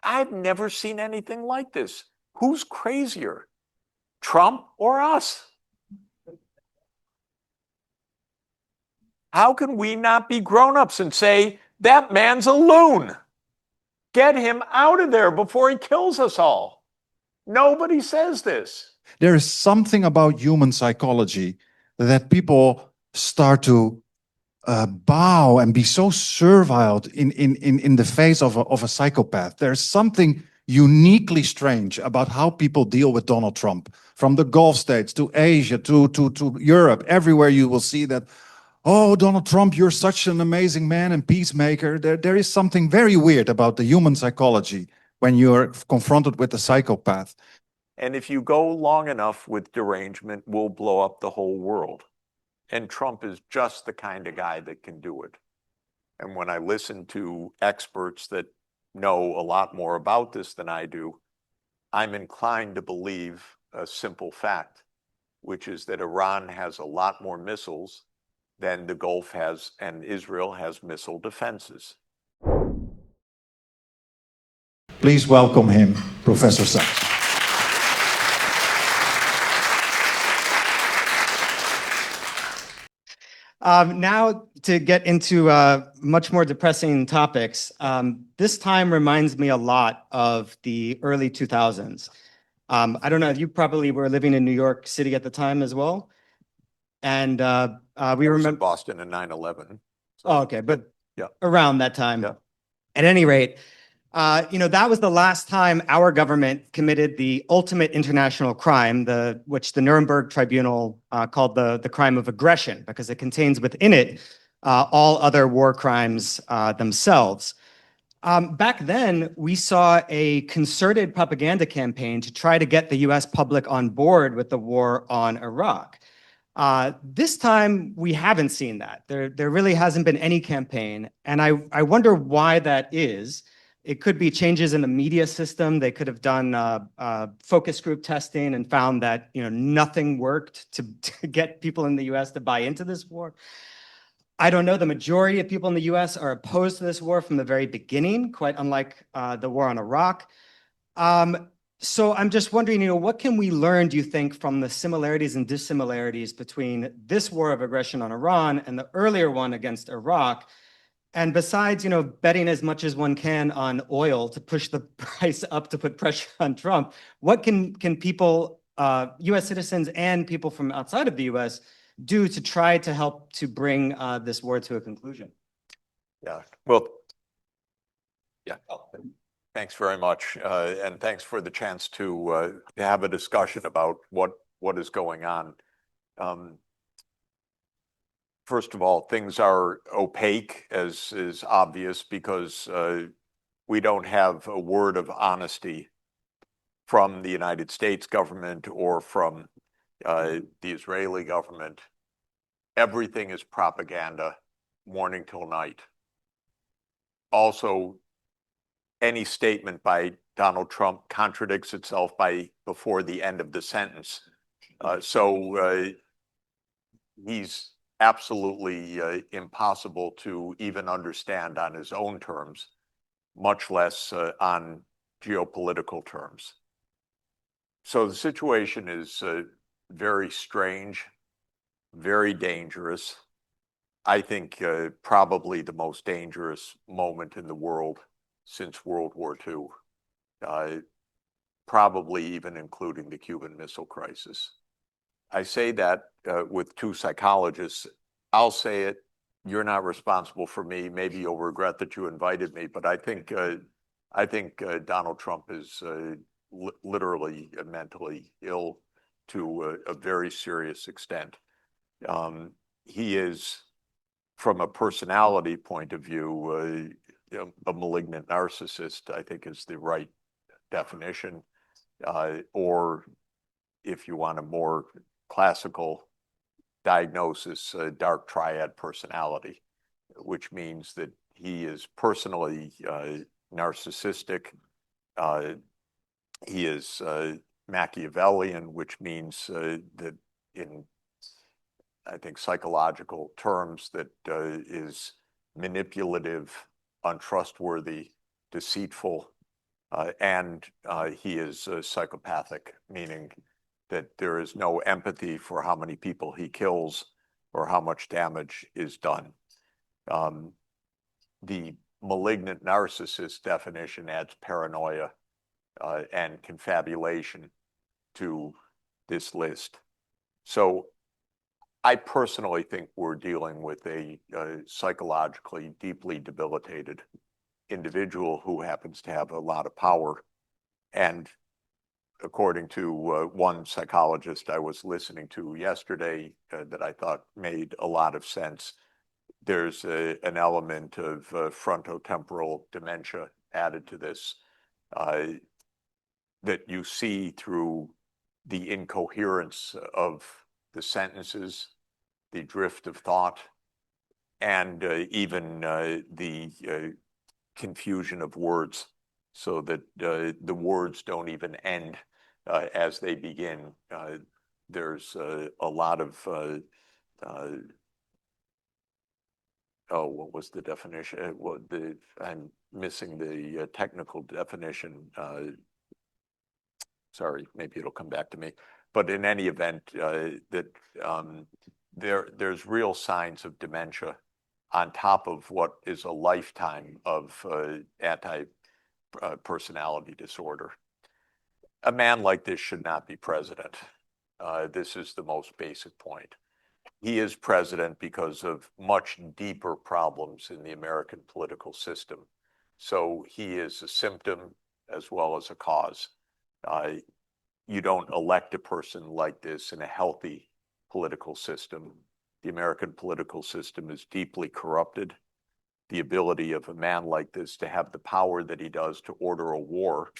I've never seen anything like this. Who's crazier, Trump or us? How can we not be grown-ups and say, that man's a loon? Get him out of there before he kills us all. Nobody says this. There is something about human psychology that people start to bow and be so servile in the face of a psychopath. There's something uniquely strange about how people deal with Donald Trump. From the Gulf states to Asia to Europe, everywhere you will see that, oh, Donald Trump, you're such an amazing man and peacemaker. There is something very weird about the human psychology when you're confronted with a psychopath. And if you go long enough with derangement, we'll blow up the whole world. And Trump is just the kind of guy that can do it. And when I listen to experts that know a lot more about this than I do, I'm inclined to believe a simple fact, which is that Iran has a lot more missiles than the Gulf has, and Israel has missile defenses. Please welcome him, Professor Sachs. Now to get into much more depressing topics. This time reminds me a lot of the early 2000s. I don't know, you probably were living in New York City at the time as well. And we remember Boston in 9/11. So, oh, okay, but yeah, around that time. Yeah. At any rate, that was the last time our government committed the ultimate international crime, which the Nuremberg Tribunal called the crime of aggression, because it contains within it all other war crimes themselves. Back then, we saw a concerted propaganda campaign to try to get the US public on board with the war on Iraq. This time, we haven't seen that. There really hasn't been any campaign, and I wonder why that is. It could be changes in the media system. They could have done focus group testing and found that nothing worked to get people in the US to buy into this war. I don't know. The majority of people in the US are opposed to this war from the very beginning, quite unlike the war on Iraq. So I'm just wondering, what can we learn, do you think, from the similarities and dissimilarities between this war of aggression on Iran and the earlier one against Iraq? And besides, betting as much as one can on oil to push the price up to put pressure on Trump, what can people, US citizens and people from outside of the US, do to try to help to bring this war to a conclusion? Yeah, well, yeah. Thanks very much, and thanks for the chance to have a discussion about what is going on. First of all, things are opaque, as is obvious, because we don't have a word of honesty from the United States government or from the Israeli government. Everything is propaganda, morning till night. Also, any statement by Donald Trump contradicts itself before the end of the sentence. So he's absolutely impossible to even understand on his own terms, much less on geopolitical terms. So the situation is very strange, very dangerous. I think probably the most dangerous moment in the world since World War II, probably even including the Cuban Missile Crisis. I say that with two psychologists. I'll say it. You're not responsible for me. Maybe you'll regret that you invited me, but I think Donald Trump is literally mentally ill to a very serious extent. He is, from a personality point of view, a malignant narcissist, I think is the right definition, or if you want a more classical diagnosis, dark triad personality, which means that he is personally narcissistic. He is Machiavellian, which means that in, I think, psychological terms, that is manipulative, untrustworthy, deceitful, And he is psychopathic, meaning that there is no empathy for how many people he kills or how much damage is done. The malignant narcissist definition adds paranoia and confabulation to this list. So I personally think we're dealing with a psychologically deeply debilitated individual who happens to have a lot of power. And according to one psychologist I was listening to yesterday that I thought made a lot of sense, there's an element of frontotemporal dementia added to this that you see through the incoherence of the sentences, the drift of thought, and even the confusion of words, so that the words don't even end as they begin. There's a lot of, what was the definition? I'm missing the technical definition. Sorry, maybe it'll come back to me. But in any event, there's real signs of dementia on top of what is a lifetime of anti-personality disorder. A man like this should not be president. This is the most basic point. He is president because of much deeper problems in the American political system. So he is a symptom as well as a cause. You don't elect a person like this in a healthy political system. The American political system is deeply corrupted. The ability of a man like this to have the power that he does to order a war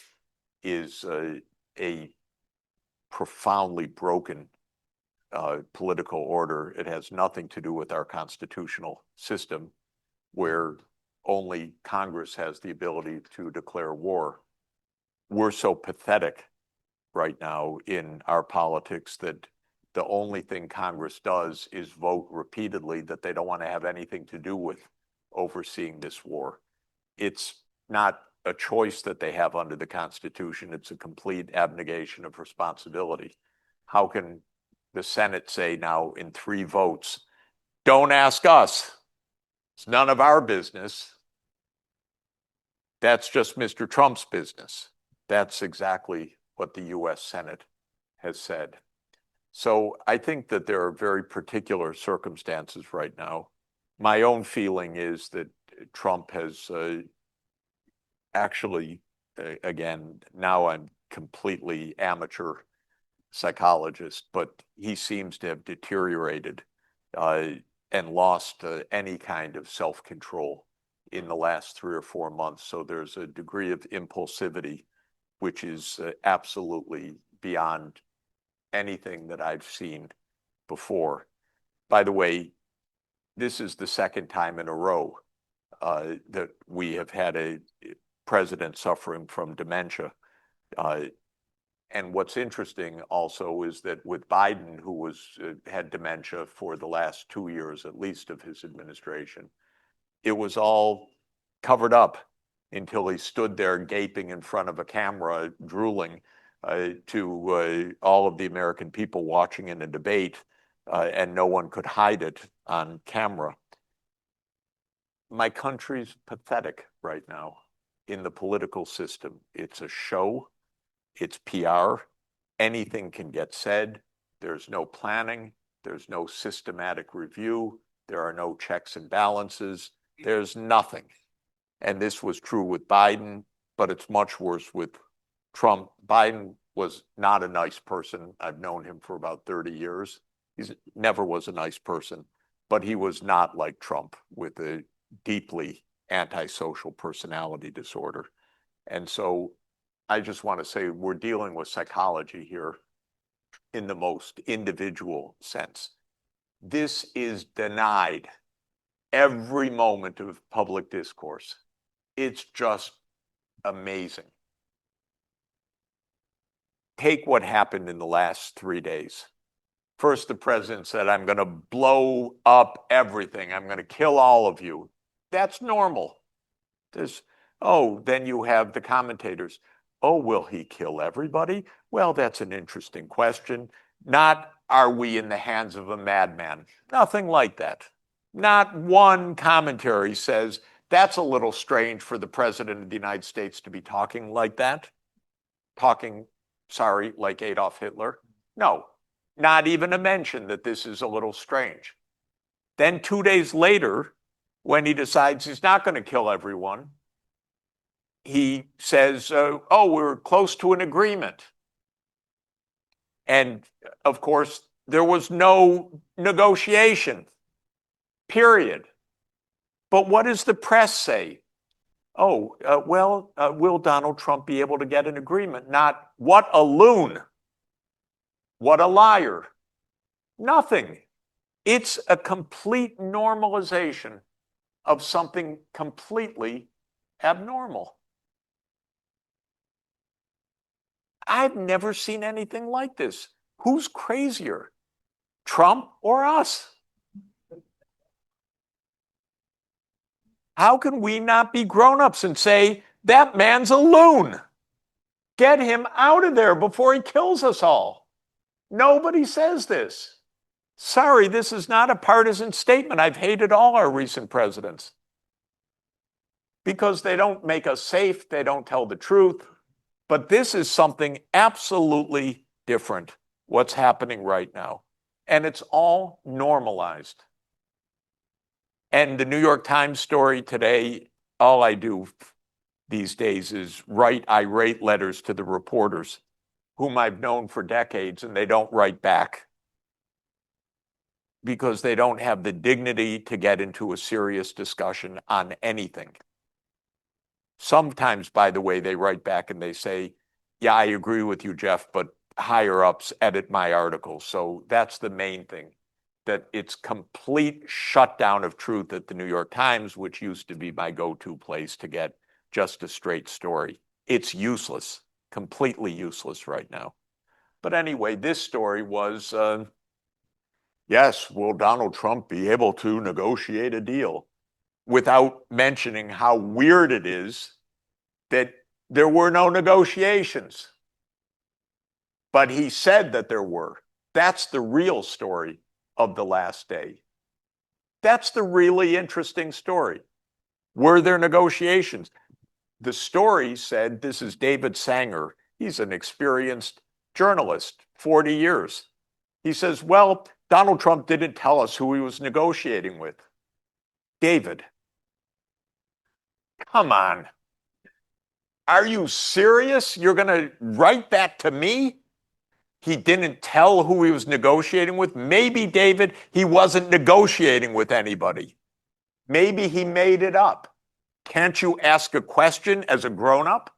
is a profoundly broken political order. It has nothing to do with our constitutional system, where only Congress has the ability to declare war. We're so pathetic right now in our politics that the only thing Congress does is vote repeatedly that they don't want to have anything to do with overseeing this war. It's not a choice that they have under the Constitution. It's a complete abnegation of responsibility. How can the Senate say now in 3 votes, don't ask us, it's none of our business, that's just Mr. Trump's business? That's exactly what the US Senate has said. So I think that there are very particular circumstances right now. My own feeling is that Trump has actually, again, now I'm completely amateur psychologist, but he seems to have deteriorated and lost any kind of self-control in the last 3 or 4 months. So there's a degree of impulsivity which is absolutely beyond anything that I've seen before. By the way, this is the second time in a row that we have had a president suffering from dementia. And what's interesting also is that with Biden, who had dementia for the last 2 years, at least, of his administration, it was all covered up until he stood there gaping in front of a camera, drooling to all of the American people watching in a debate, and no one could hide it on camera. My country's pathetic right now in the political system. It's a show. It's PR. Anything can get said. There's no planning. There's no systematic review. There are no checks and balances. There's nothing. And this was true with Biden, but it's much worse with Trump. Biden was not a nice person. I've known him for about 30 years. He never was a nice person, but he was not like Trump with a deeply antisocial personality disorder. And so I just want to say we're dealing with psychology here in the most individual sense. This is denied every moment of public discourse. It's just amazing. Take what happened in the last 3 days. First, the president said, I'm going to blow up everything. I'm going to kill all of you. That's normal. Oh, then you have the commentators. Oh, will he kill everybody? Well, that's an interesting question. Not, are we in the hands of a madman? Nothing like that. Not one commentary says, that's a little strange for the president of the United States to be talking like that. Talking, sorry, like Adolf Hitler. No, not even a mention that this is a little strange. Then 2 days later, when he decides he's not going to kill everyone, he says, oh, we're close to an agreement. And of course, there was no negotiation, period. But what does the press say? Oh, will Donald Trump be able to get an agreement? Not, what a loon. What a liar. Nothing. It's a complete normalization of something completely abnormal. I've never seen anything like this. Who's crazier, Trump or us? How can we not be grown-ups and say, that man's a loon? Get him out of there before he kills us all. Nobody says this. Sorry, this is not a partisan statement. I've hated all our recent presidents because they don't make us safe. They don't tell the truth. But this is something absolutely different, what's happening right now. And it's all normalized. And the New York Times story today, all I do these days is write irate letters to the reporters whom I've known for decades, and they don't write back because they don't have the dignity to get into a serious discussion on anything. Sometimes, by the way, they write back and they say, yeah, I agree with you, Jeff, but higher ups edit my article. So that's the main thing, that it's complete shutdown of truth at the New York Times, which used to be my go-to place to get just a straight story. It's useless, completely useless right now. But anyway, this story was, yes, will Donald Trump be able to negotiate a deal? Without mentioning how weird it is that there were no negotiations. But he said that there were. That's the real story of the last day. That's the really interesting story. Were there negotiations? The story said, this is David Sanger. He's an experienced journalist, 40 years. He says, well, Donald Trump didn't tell us who he was negotiating with. David, come on. Are you serious? You're going to write that to me? He didn't tell who he was negotiating with. Maybe, David, he wasn't negotiating with anybody. Maybe he made it up. Can't you ask a question as a grown-up,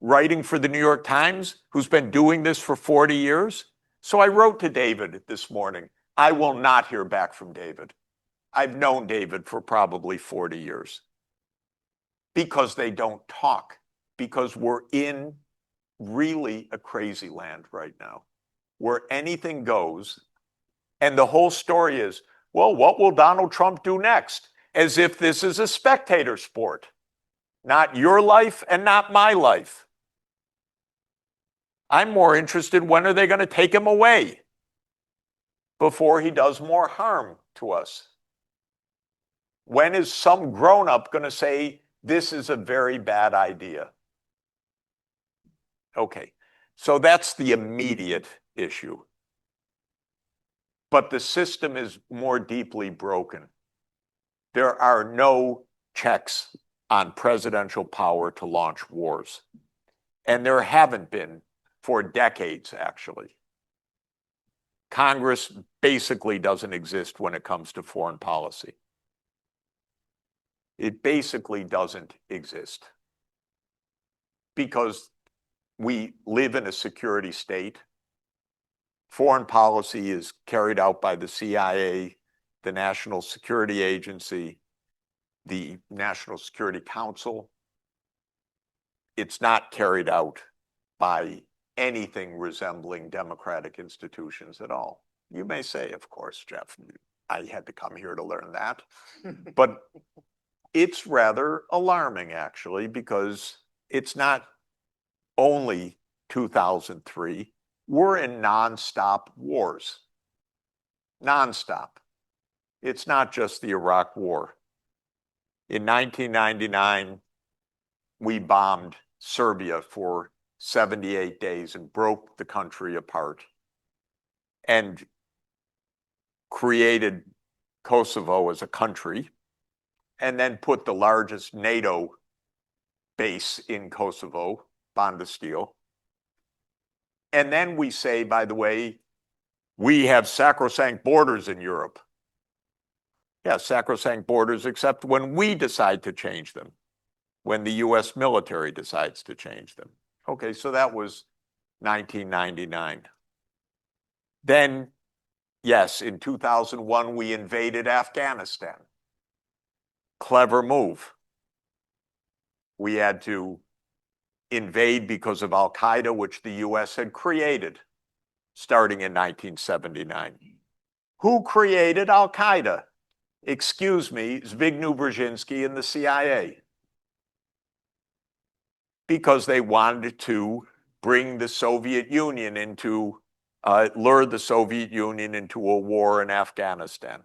writing for the New York Times, who's been doing this for 40 years? So I wrote to David this morning. I will not hear back from David. I've known David for probably 40 years. Because they don't talk. Because we're in really a crazy land right now, where anything goes. And the whole story is, well, what will Donald Trump do next? As if this is a spectator sport. Not your life and not my life. I'm more interested, when are they going to take him away before he does more harm to us? When is some grown-up going to say, this is a very bad idea? Okay, so that's the immediate issue. But the system is more deeply broken. There are no checks on presidential power to launch wars. And there haven't been for decades, actually. Congress basically doesn't exist when it comes to foreign policy. It basically doesn't exist because we live in a security state. Foreign policy is carried out by the CIA, the National Security Agency, the National Security Council. It's not carried out by anything resembling democratic institutions at all. You may say, of course, Jeff, I had to come here to learn that. But it's rather alarming, actually, because it's not only 2003. We're in nonstop wars. Nonstop. It's not just the Iraq War. In 1999, we bombed Serbia for 78 days and broke the country apart and created Kosovo as a country, and then put the largest NATO base in Kosovo, Bondesteel. And then we say, by the way, we have sacrosanct borders in Europe. Yeah, sacrosanct borders, except when we decide to change them, when the US military decides to change them. Okay, so that was 1999. Then, yes, in 2001, we invaded Afghanistan. Clever move. We had to invade because of Al-Qaeda, which the US had created starting in 1979. Who created Al-Qaeda? Excuse me, Zbigniew Brzezinski and the CIA. Because they wanted to bring the Soviet Union into, lure the Soviet Union into a war in Afghanistan.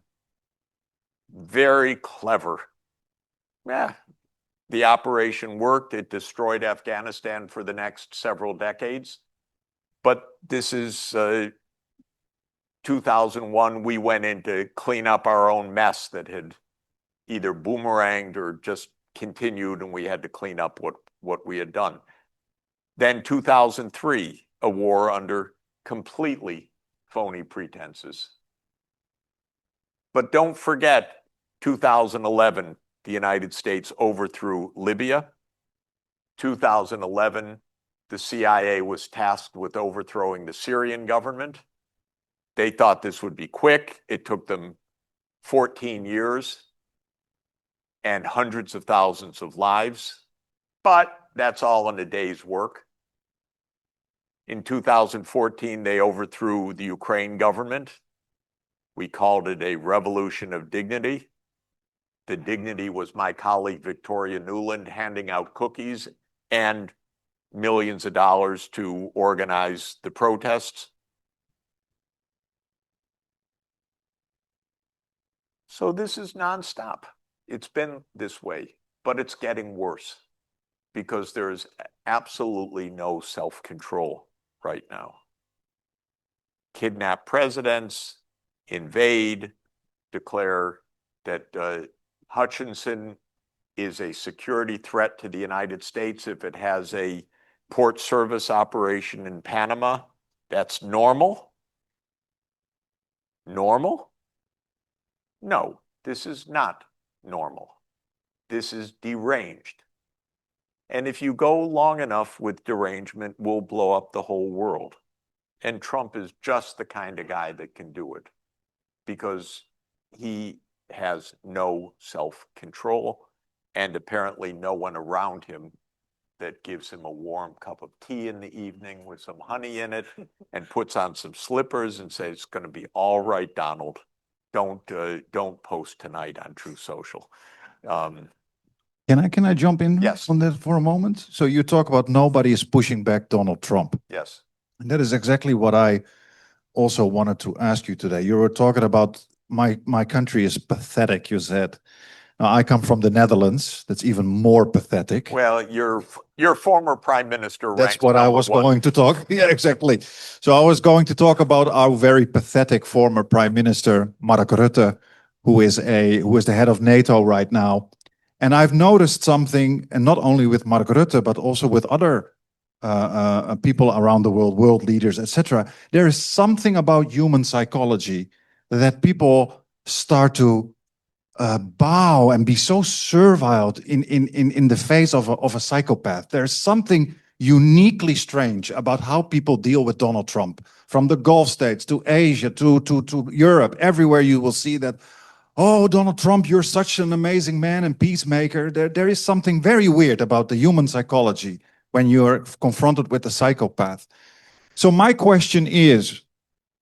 Very clever. Yeah, the operation worked. It destroyed Afghanistan for the next several decades. But this is 2001. We went in to clean up our own mess that had either boomeranged or just continued, and we had to clean up what we had done. Then 2003, a war under completely phony pretenses. But don't forget 2011, the United States overthrew Libya. 2011, the CIA was tasked with overthrowing the Syrian government. They thought this would be quick. It took them 14 years and hundreds of thousands of lives, but that's all in a day's work. In 2014, they overthrew the Ukraine government. We called it a revolution of dignity. The dignity was my colleague Victoria Nuland handing out cookies and millions of dollars to organize the protests. So this is nonstop. It's been this way, but it's getting worse because there's absolutely no self-control right now. Kidnap presidents, invade, declare that Hutchinson is a security threat to the United States if it has a port service operation in Panama. That's normal? Normal? No, this is not normal. This is deranged. And if you go long enough with derangement, we'll blow up the whole world. And Trump is just the kind of guy that can do it because he has no self-control and apparently no one around him that gives him a warm cup of tea in the evening with some honey in it and puts on some slippers and says, it's going to be all right, Donald. Don't post tonight on True Social. Can I jump in Yes. on that for a moment? So you talk about nobody is pushing back Donald Trump. Yes. And that is exactly what I also wanted to ask you today. You were talking about my country is pathetic, you said. Now, I come from the Netherlands. That's even more pathetic. Well, your former prime minister That's ranks what I number was one. going to talk. Yeah, exactly. So I was going to talk about our very pathetic former prime minister, Mark Rutte, who is the head of NATO right now. And I've noticed something, and not only with Mark Rutte, but also with other people around the world, world leaders, etc. There is something about human psychology that people start to bow and be so servile in the face of a psychopath. There's something uniquely strange about how people deal with Donald Trump, from the Gulf states to Asia to Europe. Everywhere you will see that, oh, Donald Trump, you're such an amazing man and peacemaker. There is something very weird about the human psychology when you're confronted with a psychopath. So my question is,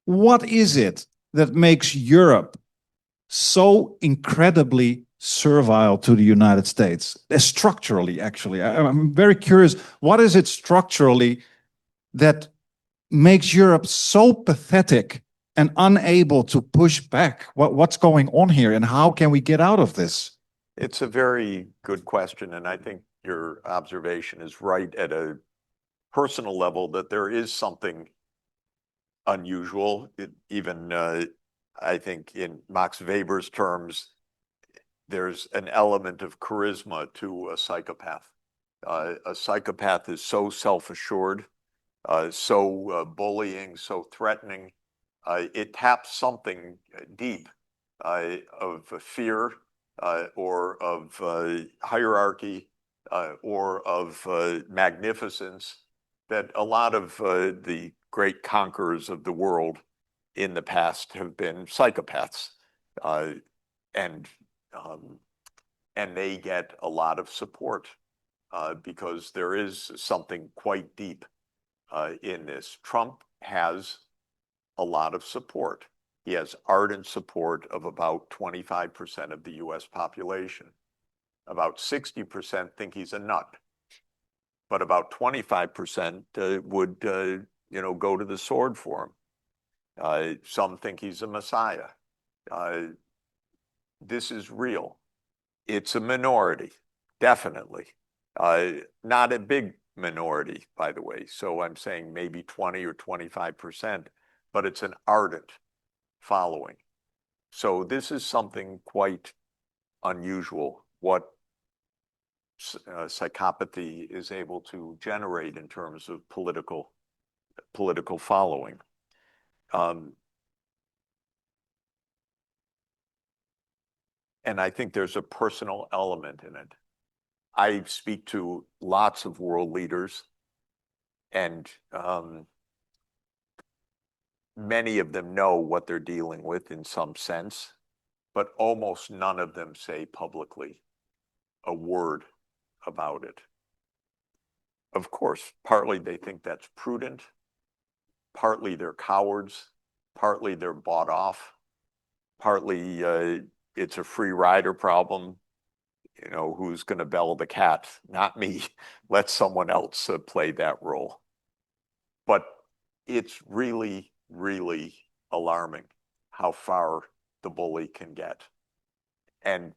what is it that makes Europe so incredibly servile to the United States? Structurally, actually. I'm very curious, what is it structurally that makes Europe so pathetic and unable to push back? What's going on here, and how can we get out of this? It's a very good question, and I think your observation is right at a personal level that there is something unusual. I think in Max Weber's terms, there's an element of charisma to a psychopath. A psychopath is so self-assured, so bullying, so threatening. It taps something deep of fear or of hierarchy or of magnificence that a lot of the great conquerors of the world in the past have been psychopaths. And they get a lot of support because there is something quite deep in this. Trump has a lot of support. He has ardent support of about 25% of the US population. About 60% think he's a nut, but about 25% would go to the sword for him. Some think he's a messiah. This is real. It's a minority, definitely. Not a big minority, by the way. So I'm saying maybe 20 or 25%, but it's an ardent following. So this is something quite unusual, what psychopathy is able to generate in terms of political following. And I think there's a personal element in it. I speak to lots of world leaders, and many of them know what they're dealing with in some sense, but almost none of them say publicly a word about it. Of course, partly they think that's prudent, partly they're cowards, partly they're bought off, partly it's a free rider problem. Who's going to bell the cat? Not me. Let someone else play that role. But it's really, really alarming how far the bully can get. And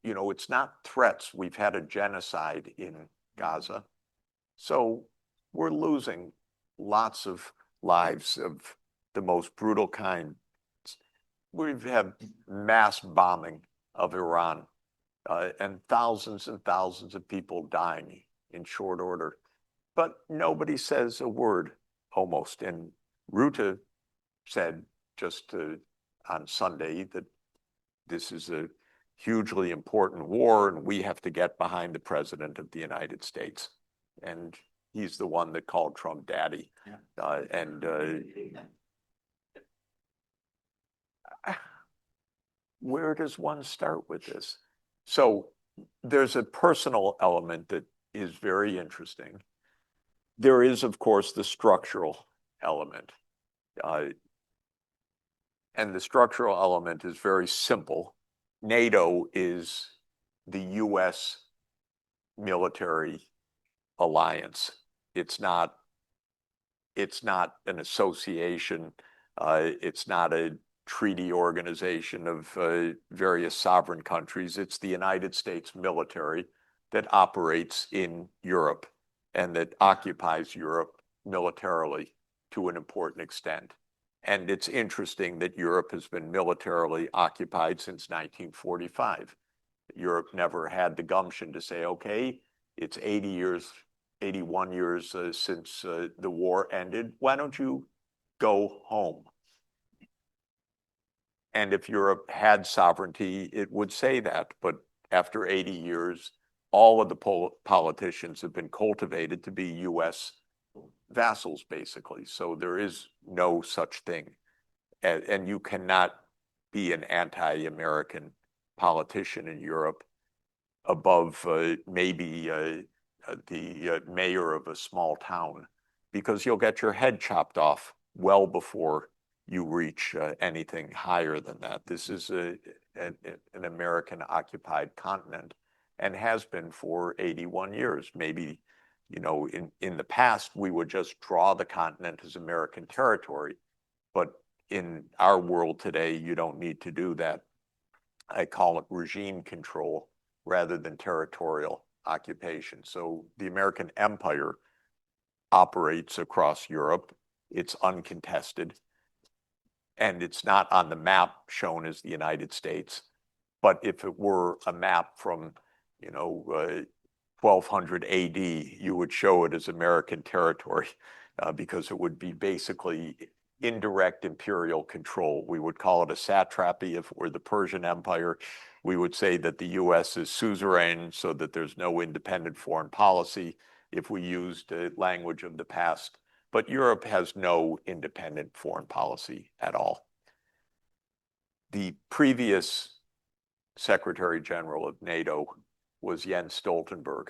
it's not threats. We've had a genocide in Gaza. So we're losing lots of lives of the most brutal kind. We've had mass bombing of Iran and thousands of people dying in short order. But nobody says a word, almost. And Rutte said just on Sunday that this is a hugely important war and we have to get behind the president of the United States. And he's the one that called Trump daddy. Yeah. Where does one start with this? So there's a personal element that is very interesting. There is, of course, the structural element. And the structural element is very simple. NATO is the US military alliance. It's not an association. It's not a treaty organization of various sovereign countries. It's the United States military that operates in Europe and that occupies Europe militarily to an important extent. And it's interesting that Europe has been militarily occupied since 1945. Europe never had the gumption to say, okay, it's 81 years since the war ended. Why don't you go home? And if Europe had sovereignty, it would say that. But after 80 years, all of the politicians have been cultivated to be US vassals, basically. So there is no such thing. And you cannot be an anti-American politician in Europe above maybe the mayor of a small town, because you'll get your head chopped off well before you reach anything higher than that. This is an American occupied continent and has been for 81 years. Maybe, you know, in the past, we would just draw the continent as American territory. But in our world today, you don't need to do that. I call it regime control rather than territorial occupation. So the American empire operates across Europe. It's uncontested. And it's not on the map shown as the United States. But if it were a map from, you know, 1200 AD, you would show it as American territory because it would be basically indirect imperial control. We would call it a satrapy if it were the Persian Empire. We would say that the US is suzerain so that there's no independent foreign policy if we used the language of the past. But Europe has no independent foreign policy at all. The previous Secretary General of NATO was Jens Stoltenberg,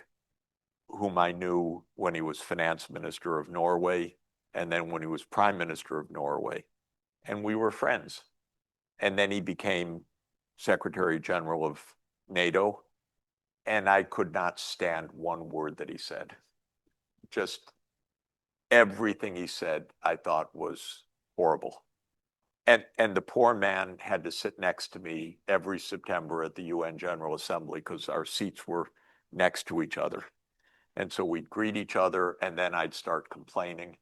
whom I knew when he was finance minister of Norway and then when he was prime minister of Norway. And we were friends. And then he became Secretary General of NATO. And I could not stand one word that he said. Just everything he said, I thought was horrible. And the poor man had to sit next to me every September at the UN General Assembly because our seats were next to each other. And so we'd greet each other, and then I'd start complaining.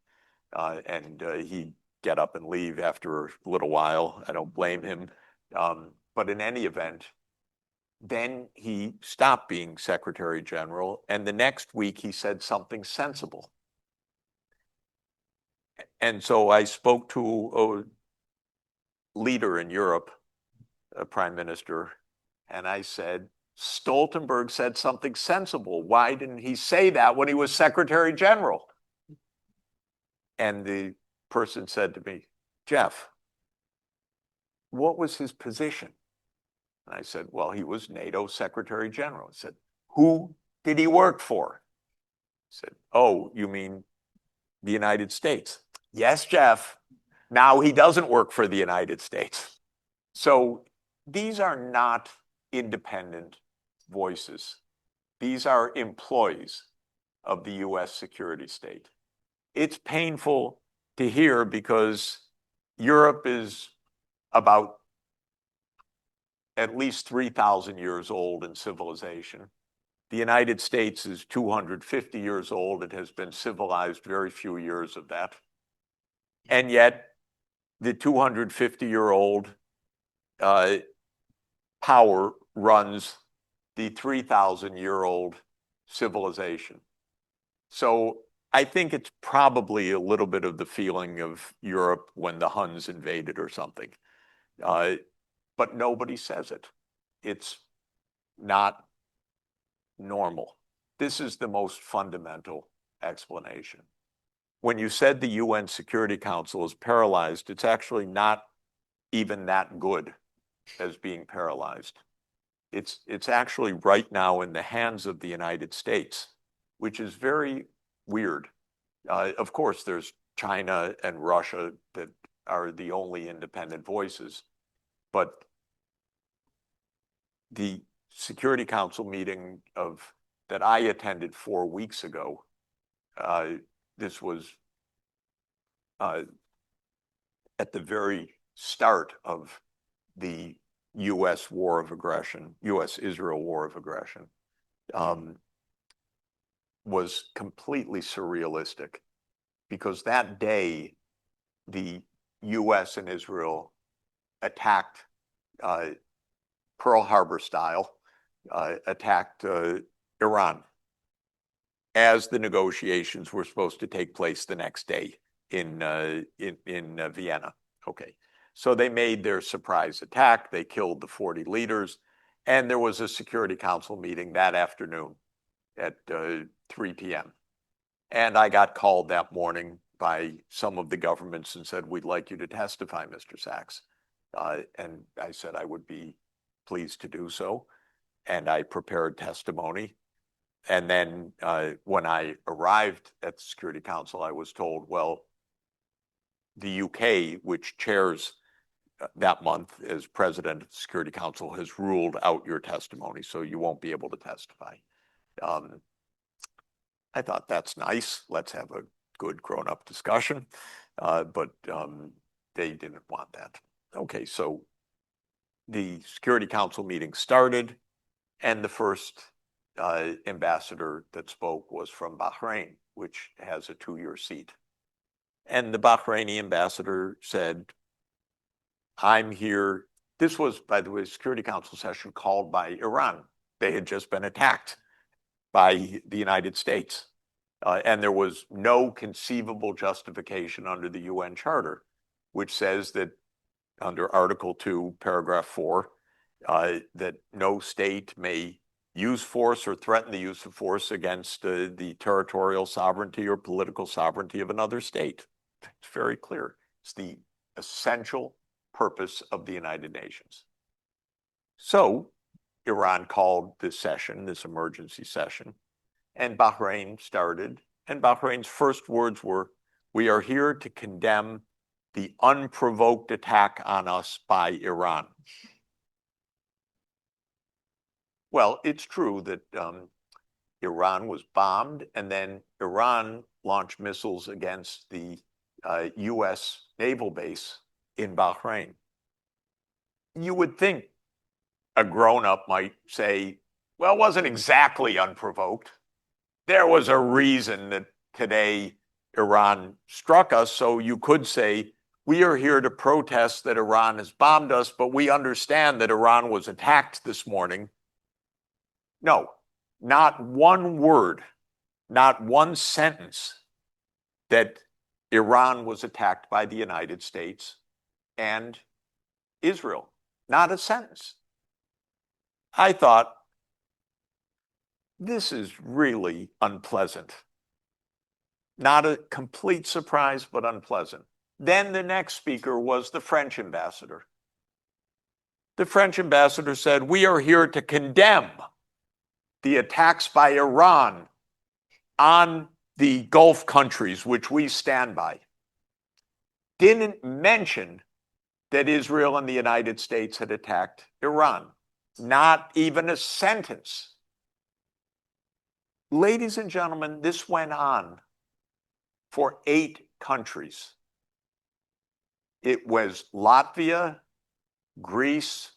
And he'd get up and leave after a little while. I don't blame him. But in any event, then he stopped being Secretary General, and the next week he said something sensible. And so I spoke to a leader in Europe, a prime minister, and I said, Stoltenberg said something sensible. Why didn't he say that when he was Secretary General? And the person said to me, Jeff, what was his position? And I said, well, he was NATO Secretary General. I said, who did he work for? I said, oh, you mean the United States? Yes, Jeff. Now he doesn't work for the United States. So these are not independent voices. These are employees of the US security state. It's painful to hear because Europe is about at least 3,000 years old in civilization. The United States is 250 years old. It has been civilized very few years of that. And yet the 250-year-old power runs the 3,000-year-old civilization. So I think it's probably a little bit of the feeling of Europe when the Huns invaded or something. But nobody says it. It's not normal. This is the most fundamental explanation. When you said the UN Security Council is paralyzed, it's actually not even that good as being paralyzed. It's actually right now in the hands of the United States, which is very weird. Of course, there's China and Russia that are the only independent voices, but the Security Council meeting that I attended 4 weeks ago, this was at the very start of the US war of aggression, US-Israel war of aggression, was completely surrealistic because that day the US and Israel attacked Pearl Harbor style, attacked Iran as the negotiations were supposed to take place the next day in Vienna. Okay, so they made their surprise attack. They killed the 40 leaders, and there was a Security Council meeting that afternoon at 3 p.m. And I got called that morning by some of the governments and said, we'd like you to testify, Mr. Sachs. And I said I would be pleased to do so. And I prepared testimony. And then when I arrived at the Security Council, I was told, well, the UK, which chairs that month as president of the Security Council, has ruled out your testimony, so you won't be able to testify. I thought that's nice. Let's have a good grown-up discussion. But they didn't want that. Okay, so the Security Council meeting started, and the first ambassador that spoke was from Bahrain, which has a 2-year seat. And the Bahraini ambassador said, I'm here. This was, by the way, a Security Council session called by Iran. They had just been attacked by the United States. And there was no conceivable justification under the UN Charter, which says that under Article 2, Paragraph 4, that no state may use force or threaten the use of force against the territorial sovereignty or political sovereignty of another state. It's very clear. It's the essential purpose of the United Nations. So Iran called this session, this emergency session, and Bahrain started. And Bahrain's first words were, we are here to condemn the unprovoked attack on us by Iran. Well, it's true that Iran was bombed, and then Iran launched missiles against the US naval base in Bahrain. You would think a grown-up might say, well, it wasn't exactly unprovoked. There was a reason that today Iran struck us, so you could say, we are here to protest that Iran has bombed us, but we understand that Iran was attacked this morning. No, not one word, not one sentence that Iran was attacked by the United States and Israel. Not a sentence. I thought, this is really unpleasant. Not a complete surprise, but unpleasant. Then the next speaker was the French ambassador. The French ambassador said, we are here to condemn the attacks by Iran on the Gulf countries, which we stand by. Didn't mention that Israel and the United States had attacked Iran. Not even a sentence. Ladies and gentlemen, this went on for 8 countries. It was Latvia, Greece,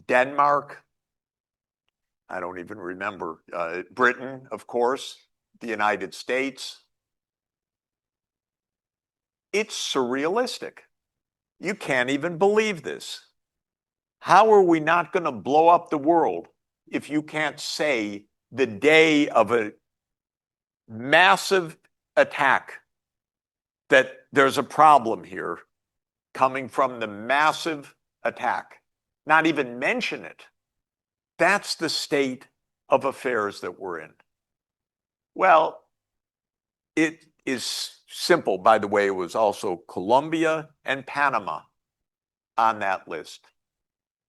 Denmark, I don't even remember, Britain, of course, the United States. It's surrealistic. You can't even believe this. How are we not going to blow up the world if you can't say the day of a massive attack that there's a problem here coming from the massive attack? Not even mention it. That's the state of affairs that we're in. Well, it is simple. By the way, it was also Colombia and Panama on that list.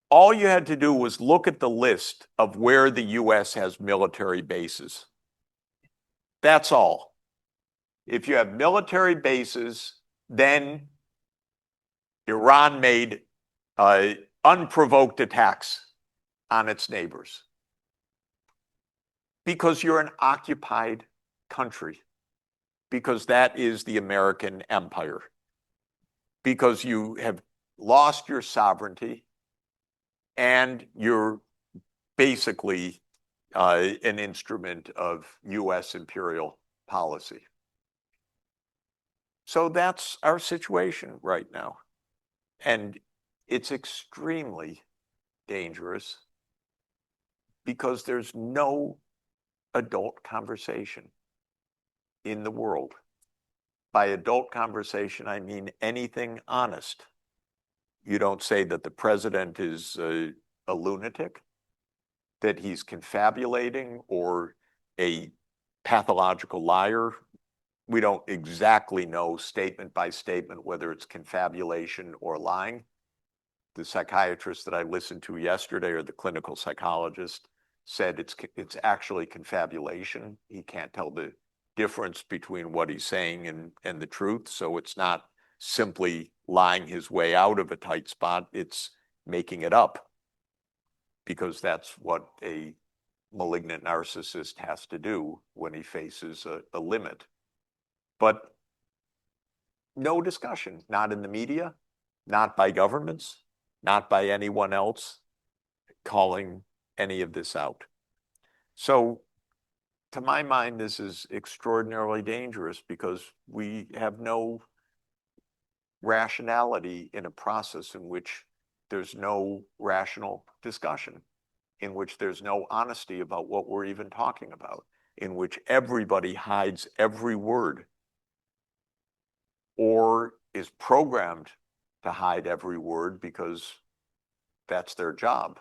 All you had to do was look at the list of where the US has military bases. That's all. If you have military bases, then Iran made unprovoked attacks on its neighbors. Because you're an occupied country. Because that is the American empire. Because you have lost your sovereignty and you're basically an instrument of US imperial policy. So that's our situation right now. And it's extremely dangerous because there's no adult conversation in the world. By adult conversation, I mean anything honest. You don't say that the president is a lunatic, that he's confabulating or a pathological liar. We don't exactly know statement by statement whether it's confabulation or lying. The psychiatrist that I listened to yesterday, or the clinical psychologist, said it's actually confabulation. He can't tell the difference between what he's saying and the truth. So it's not simply lying his way out of a tight spot. It's making it up, because that's what a malignant narcissist has to do when he faces a limit. But no discussion, not in the media, not by governments, not by anyone else calling any of this out. So to my mind, this is extraordinarily dangerous, because we have no rationality in a process in which there's no rational discussion, in which there's no honesty about what we're even talking about, in which everybody hides every word or is programmed to hide every word because that's their job.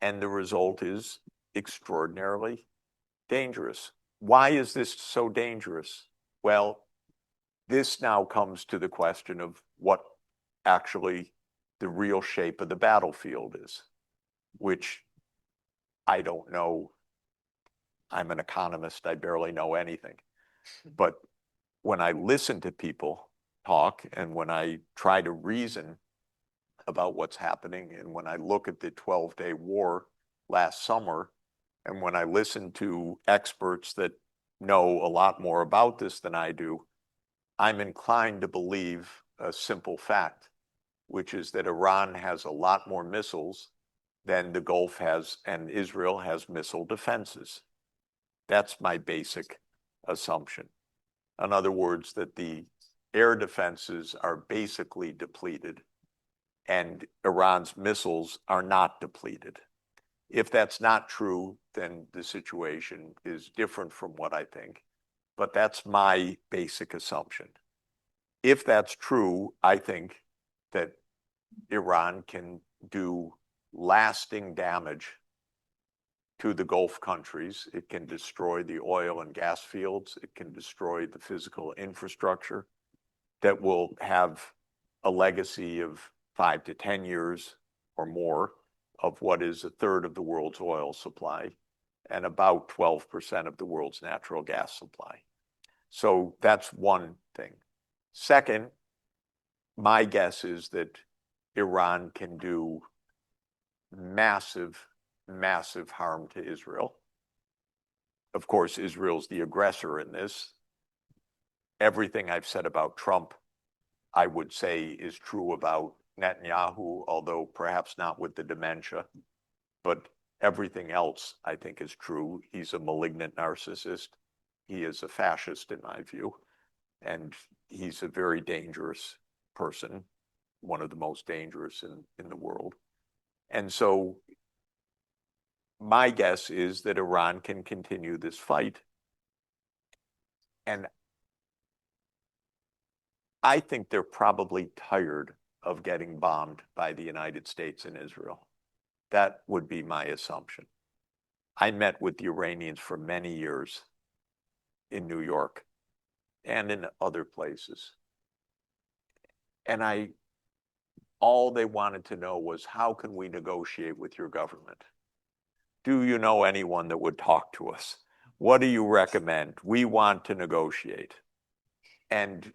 And the result is extraordinarily dangerous. Why is this so dangerous? Well, this now comes to the question of what actually the real shape of the battlefield is, which I don't know. I'm an economist. I barely know anything. But when I listen to people talk, and when I try to reason about what's happening, and when I look at the 12-day war last summer, and when I listen to experts that know a lot more about this than I do, I'm inclined to believe a simple fact, which is that Iran has a lot more missiles than the Gulf has, and Israel has missile defenses. That's my basic assumption. In other words, that the air defenses are basically depleted and Iran's missiles are not depleted. If that's not true, then the situation is different from what I think, but that's my basic assumption. If that's true, I think that Iran can do lasting damage to the Gulf countries. It can destroy the oil and gas fields. It can destroy the physical infrastructure that will have a legacy of 5 to 10 years or more of what is a third of the world's oil supply and about 12% of the world's natural gas supply. So that's one thing. Second, my guess is that Iran can do massive, massive harm to Israel. Of course, Israel's the aggressor in this. Everything I've said about Trump, I would say, is true about Netanyahu, although perhaps not with the dementia. But everything else, I think, is true. He's a malignant narcissist. He is a fascist, in my view. And he's a very dangerous person, one of the most dangerous in the world. And so my guess is that Iran can continue this fight. And I think they're probably tired of getting bombed by the United States and Israel. That would be my assumption. I met with the Iranians for many years in New York and in other places. And all they wanted to know was, how can we negotiate with your government? Do you know anyone that would talk to us? What do you recommend? We want to negotiate. And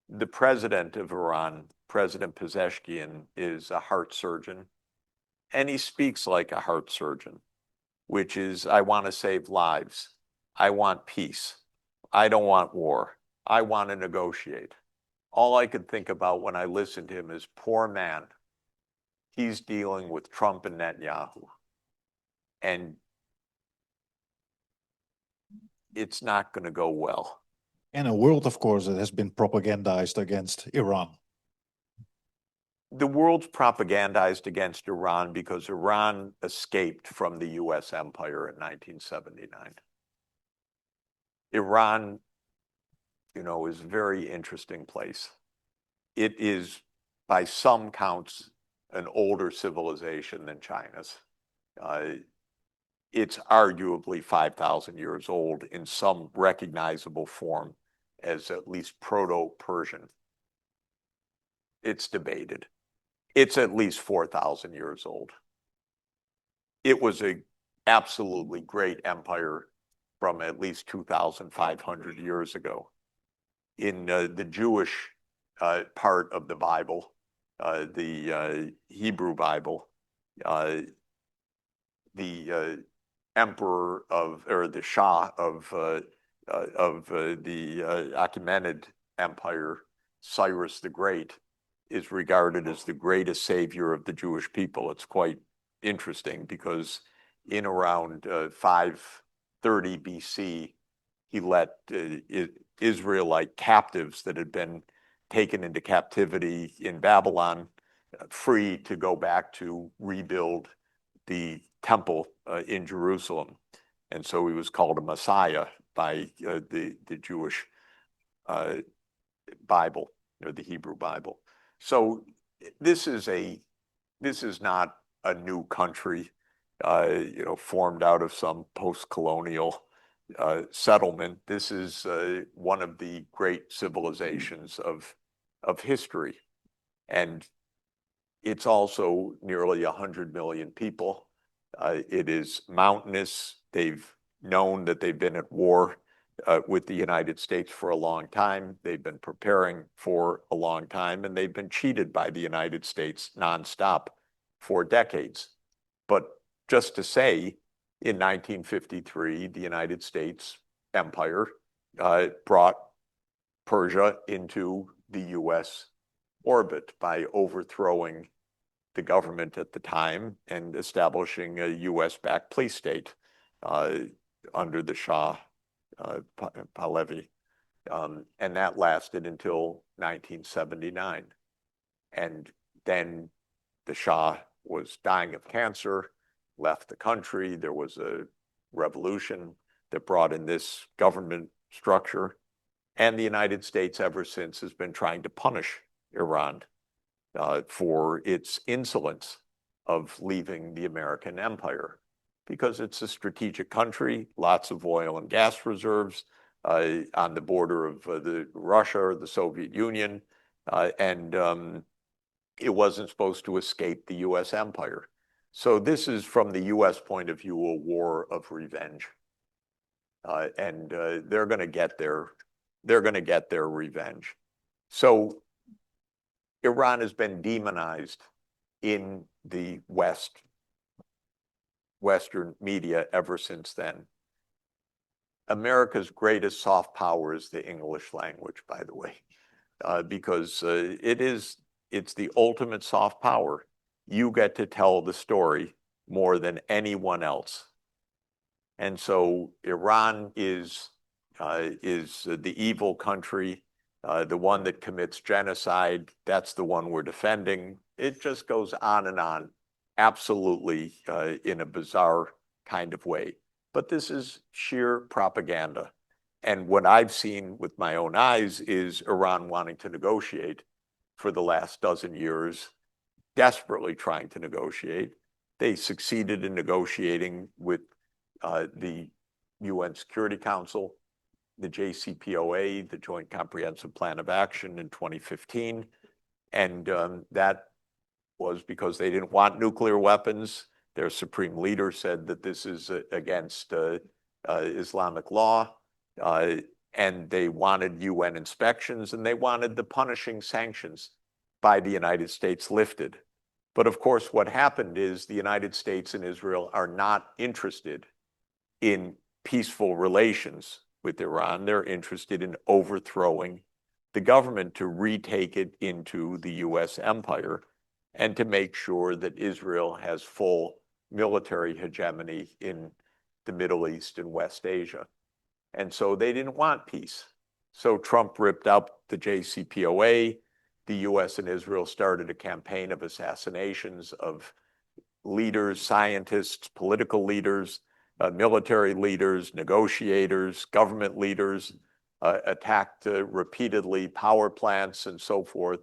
the president of Iran, President Pezeshkian, is a heart surgeon. And he speaks like a heart surgeon, which is, I want to save lives. I want peace. I don't want war. I want to negotiate. All I could think about when I listened to him is, poor man, he's dealing with Trump and Netanyahu. And it's not going to go well. In a world, of course, that has been propagandized against Iran. The world's propagandized against Iran because Iran escaped from the US empire in 1979. Iran, is a very interesting place. It is, by some counts, an older civilization than China's. It's arguably 5,000 years old in some recognizable form as at least Proto-Persian. It's debated. It's at least 4,000 years old. It was an absolutely great empire from at least 2,500 years ago. In the Jewish part of the Bible, the Hebrew Bible, the emperor of, or the Shah of the Achaemenid Empire, Cyrus the Great, is regarded as the greatest savior of the Jewish people. It's quite interesting because in around 530 BC, he let Israelite captives that had been taken into captivity in Babylon free to go back to rebuild the temple in Jerusalem. And so he was called a Messiah by the Jewish Bible, or the Hebrew Bible. So this is not a new country, formed out of some post-colonial settlement. This is one of the great civilizations of history. And it's also nearly 100 million people. It is mountainous. They've known that they've been at war with the United States for a long time. They've been preparing for a long time, and they've been cheated by the United States nonstop for decades. But just to say, in 1953, the United States empire brought Persia into the US orbit by overthrowing the government at the time and establishing a US-backed police state under the Shah Pahlavi. And that lasted until 1979. And then the Shah was dying of cancer, left the country. There was a revolution that brought in this government structure. And the United States ever since has been trying to punish Iran for its insolence of leaving the American empire, because it's a strategic country, lots of oil and gas reserves on the border of Russia or the Soviet Union, and it wasn't supposed to escape the US empire. So this is, from the US point of view, a war of revenge. And they're going to get their revenge. So Iran has been demonized in the Western media ever since then. America's greatest soft power is the English language, by the way, because it's the ultimate soft power. You get to tell the story more than anyone else. And so Iran is the evil country, the one that commits genocide. That's the one we're defending. It just goes on and on, absolutely in a bizarre kind of way. But this is sheer propaganda. And what I've seen with my own eyes is Iran wanting to negotiate for the last dozen years, desperately trying to negotiate. They succeeded in negotiating with the UN Security Council, the JCPOA, the Joint Comprehensive Plan of Action, in 2015. And that was because they didn't want nuclear weapons. Their supreme leader said that this is against Islamic law. And they wanted UN inspections, and they wanted the punishing sanctions by the United States lifted. But of course, what happened is the United States and Israel are not interested in peaceful relations with Iran. They're interested in overthrowing the government to retake it into the US empire and to make sure that Israel has full military hegemony in the Middle East and West Asia. And so they didn't want peace. So Trump ripped up the JCPOA. The US and Israel started a campaign of assassinations of leaders, scientists, political leaders, military leaders, negotiators, government leaders, attacked repeatedly power plants and so forth,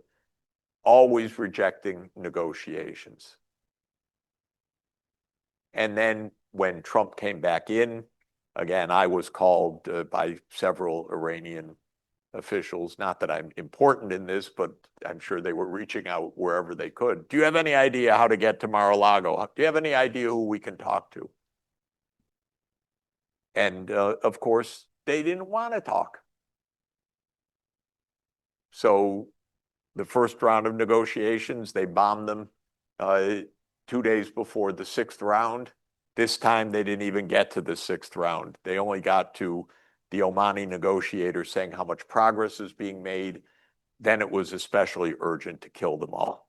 always rejecting negotiations. And then when Trump came back in, again, I was called by several Iranian officials, not that I'm important in this, but I'm sure they were reaching out wherever they could. Do you have any idea how to get to Mar-a-Lago? Do you have any idea who we can talk to? And of course, they didn't want to talk. So the first round of negotiations, they bombed them 2 days before the sixth round. This time they didn't even get to the sixth round. They only got to the Omani negotiator saying how much progress is being made. Then it was especially urgent to kill them all,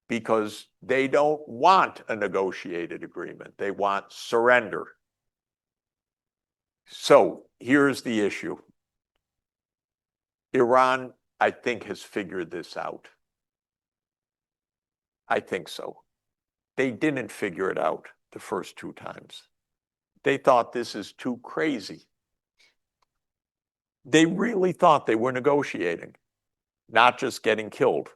because they don't want a negotiated agreement. They want surrender. So here's the issue. Iran, I think, has figured this out. I think so. They didn't figure it out the first two times. They thought this is too crazy. They really thought they were negotiating, not just getting killed.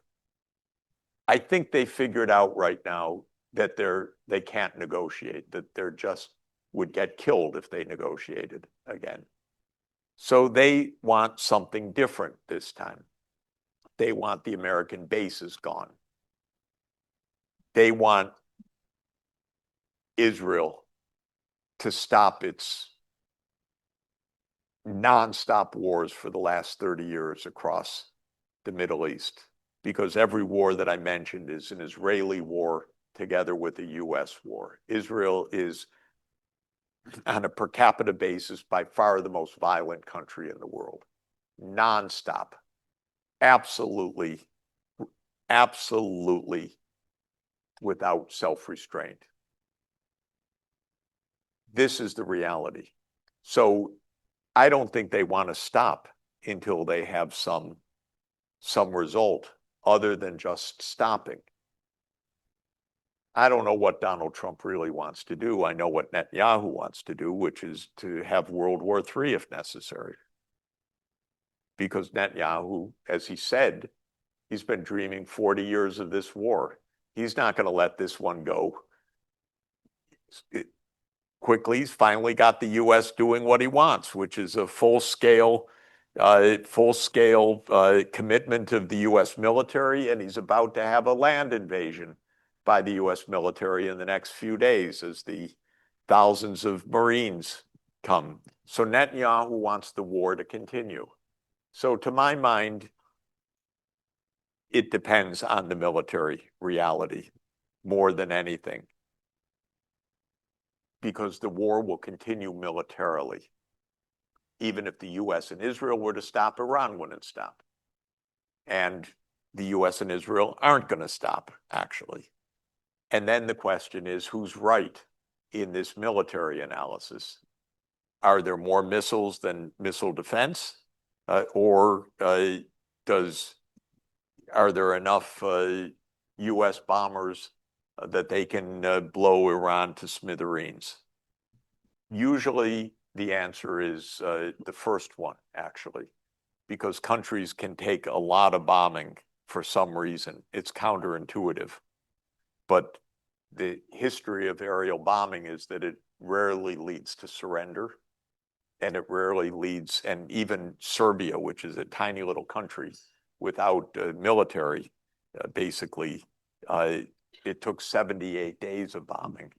I think they figured out right now that they can't negotiate, that they're just would get killed if they negotiated again. So they want something different this time. They want the American bases gone. They want Israel to stop its nonstop wars for the last 30 years across the Middle East, because every war that I mentioned is an Israeli war together with a US war. Israel is, on a per capita basis, by far the most violent country in the world. Nonstop. Absolutely, absolutely without self-restraint. This is the reality. So I don't think they want to stop until they have some result other than just stopping. I don't know what Donald Trump really wants to do. I know what Netanyahu wants to do, which is to have World War III if necessary. Because Netanyahu, as he said, he's been dreaming 40 years of this war. He's not going to let this one go quickly. He's finally got the U.S. doing what he wants, which is a full-scale commitment of the U.S. military, and he's about to have a land invasion by the U.S. military in the next few days as the thousands of Marines come. So Netanyahu wants the war to continue. So to my mind, it depends on the military reality more than anything, because the war will continue militarily. Even if the US and Israel were to stop, Iran wouldn't stop. And the US and Israel aren't going to stop, actually. And then the question is, who's right in this military analysis? Are there more missiles than missile defense? Or are there enough US bombers that they can blow Iran to smithereens? Usually the answer is the first one, actually, because countries can take a lot of bombing for some reason. It's counterintuitive. But the history of aerial bombing is that it rarely leads to surrender, and it rarely leads, and even Serbia, which is a tiny little country without military, basically, it took 78 days of bombing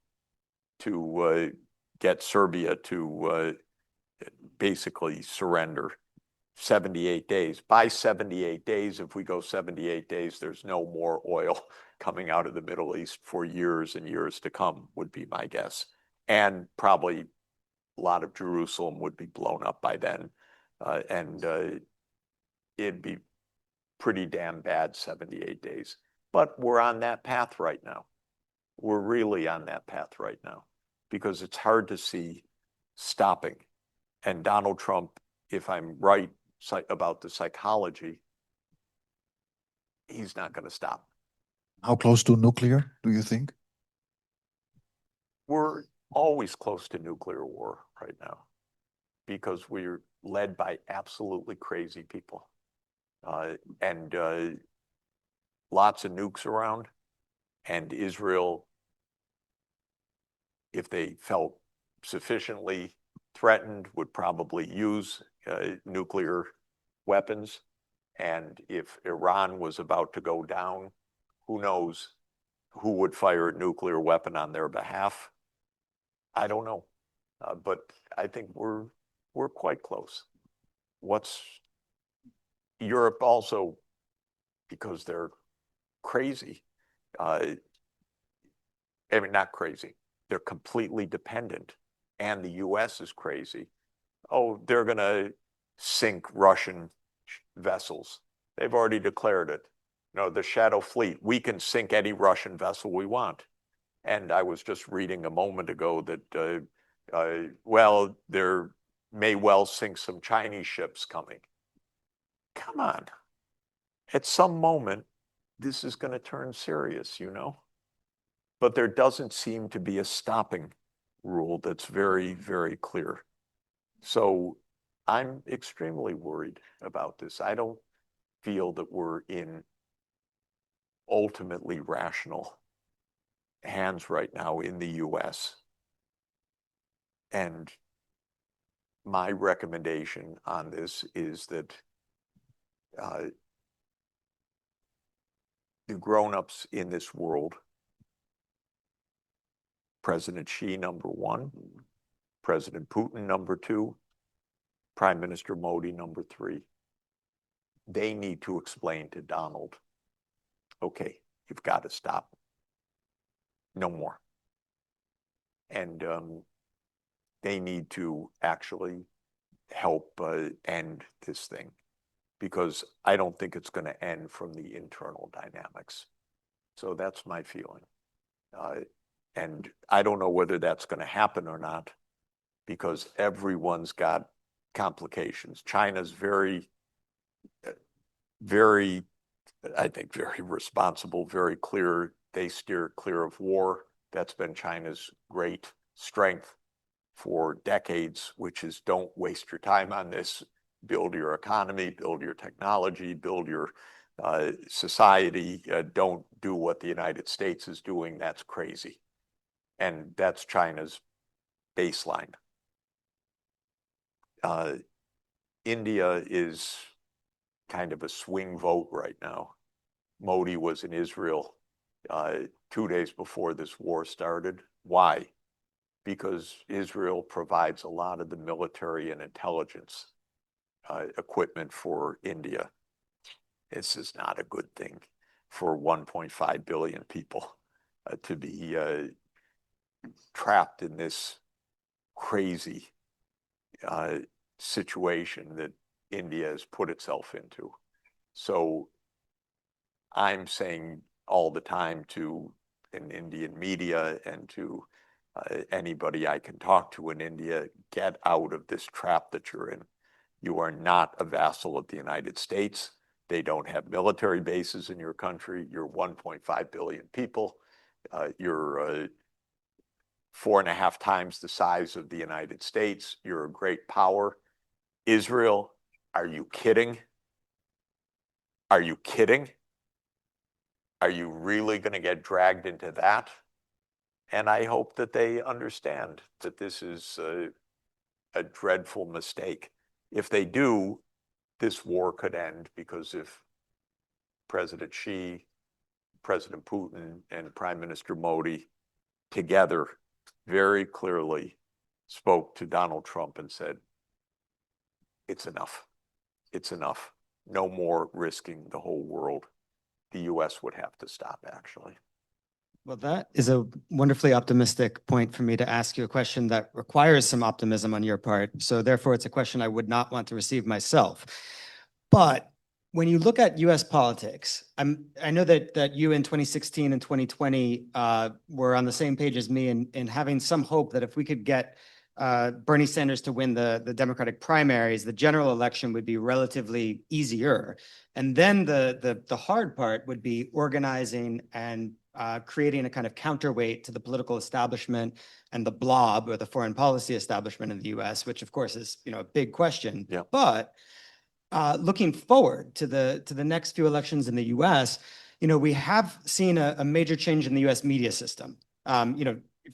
to get Serbia to basically surrender. 78 days. By 78 days, if we go 78 days, there's no more oil coming out of the Middle East for years and years to come, would be my guess. And probably a lot of Jerusalem would be blown up by then. And it'd be pretty damn bad 78 days. But we're on that path right now. We're really on that path right now, because it's hard to see stopping. And Donald Trump, if I'm right about the psychology, he's not going to stop. How close to nuclear, do you think? We're always close to nuclear war right now, because we're led by absolutely crazy people. And lots of nukes around. And Israel, if they felt sufficiently threatened, would probably use nuclear weapons. And if Iran was about to go down, who knows who would fire a nuclear weapon on their behalf? I don't know. But I think we're quite close. Europe also because they're crazy. I mean, not crazy. They're completely dependent. And the US is crazy. Oh, they're going to sink Russian vessels. They've already declared it. No, the Shadow Fleet, we can sink any Russian vessel we want. And I was just reading a moment ago that, well, there may well sink some Chinese ships coming. Come on. At some moment, this is going to turn serious, you know? But there doesn't seem to be a stopping rule that's very, very clear. So I'm extremely worried about this. I don't feel that we're in ultimately rational hands right now in the US. And my recommendation on this is that the grown-ups in this world, President Xi, number one, President Putin, number two, Prime Minister Modi, number three, they need to explain to Donald, okay, you've got to stop. No more. And they need to actually help end this thing, because I don't think it's going to end from the internal dynamics. So that's my feeling. And I don't know whether that's going to happen or not, because everyone's got complications. China's very, very, I think, very responsible, very clear. They steer clear of war. That's been China's great strength for decades, which is don't waste your time on this. Build your economy, build your technology, build your society. Don't do what the United States is doing. That's crazy. And that's China's baseline. India is kind of a swing vote right now. Modi was in Israel 2 days before this war started. Why? Because Israel provides a lot of the military and intelligence equipment for India. This is not a good thing for 1.5 billion people to be trapped in this crazy situation that India has put itself into. So I'm saying all the time to an Indian media and to anybody I can talk to in India, get out of this trap that you're in. You are not a vassal of the United States. They don't have military bases in your country. You're 1.5 billion people. You're 4.5 times the size of the United States. You're a great power. Israel, are you kidding? Are you kidding? Are you really going to get dragged into that? And I hope that they understand that this is a dreadful mistake. If they do, this war could end, because if President Xi, President Putin, and Prime Minister Modi together very clearly spoke to Donald Trump and said, it's enough. It's enough. No more risking the whole world. The US would have to stop, actually. Well, that is a wonderfully optimistic point for me to ask you a question that requires some optimism on your part. So therefore, it's a question I would not want to receive myself. But when you look at US politics, I know that you in 2016 and 2020 were on the same page as me in having some hope that if we could get Bernie Sanders to win the Democratic primaries, the general election would be relatively easier. And then the hard part would be organizing and creating a kind of counterweight to the political establishment and the blob, or the foreign policy establishment in the US, which of course is, a big question. Yeah. But looking forward to the next few elections in the US, we have seen a major change in the US media system.